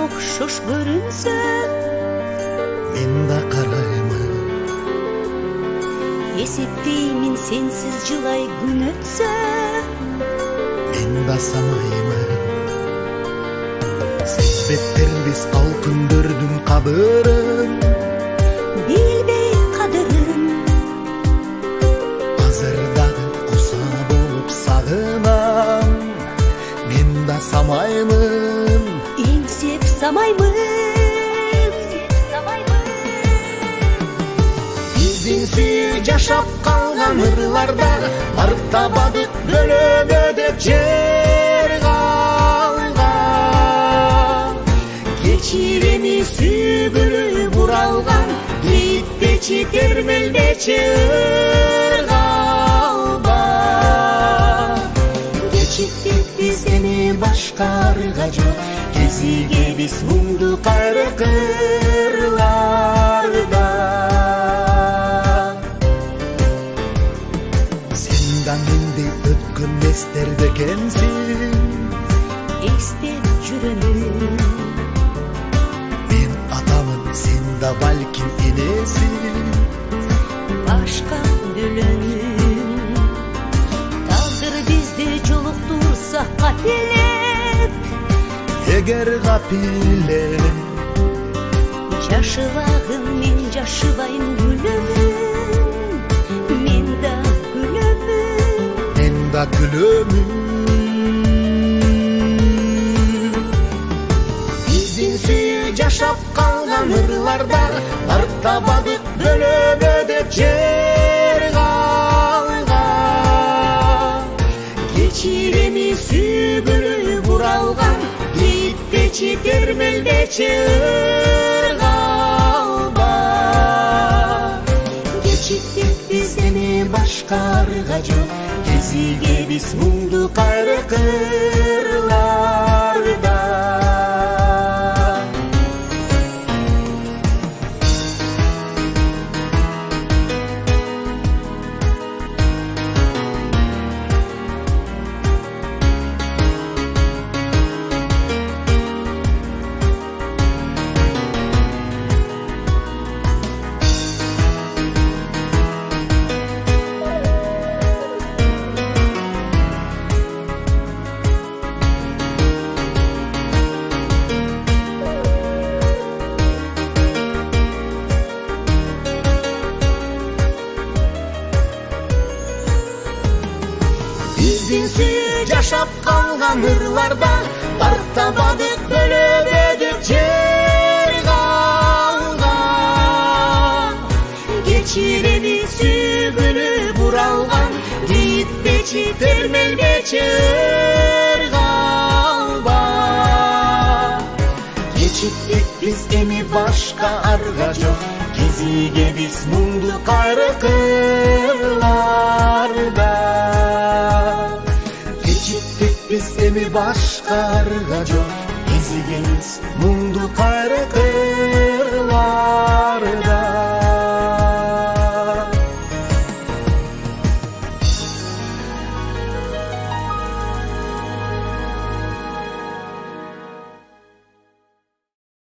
окшош көрүнсө мен да караймын. Эсептеймин сенсиз жылай күн өтсө Мен да санаймын. Сезбептербиз ал күндөрдүн кадырын, билбей кадырын. азыр дагы куса болуп сагынам. Мен да самаймын. Эңсеп самаймын. Биздин сүйүү жашап калган ырларда барып табадык бөлөбө деп жер калган. Кечирени сүйгүлү буралган, кейитпечи термелбечи ыр калган. Кечиктик биз эми башка арга жок, кезигебиз муңду кайры кырларда. Сен да мендей өткөн эстерде экенсиң, Эстеп жүрөмүн. мен атамын, сен да балким энесиң. Башка бөлөнүн. Тагдыр бизди жолуктурса капелеп, Эгер капилем, жашыбагын мен жашыбайм гүлөмүн. Мен да гүлөмүн. мен да күлөмүн. Биздин сүйүү жашап калган ырларда барып табадык бөлөбө деп жер калган. Кечирени сүйгүлү буралган, кейитпечи термелбечи ыр калган. Кечиктик биз эми башка арга жок, кезигебиз муңду кайры кырларда. Биздин сүйүү жашап калган ырларда барып табадык бөлөбө деп жер калган. Кечирени сүйгүлү буралган, кейитпечи термелбечи ыр калган. Кечиктик биз эми башка арга жок, кезигебиз муңду кайры кырларда. Кечиктик биз эми башка арга жок, кезигебиз муңду кайры кырларда.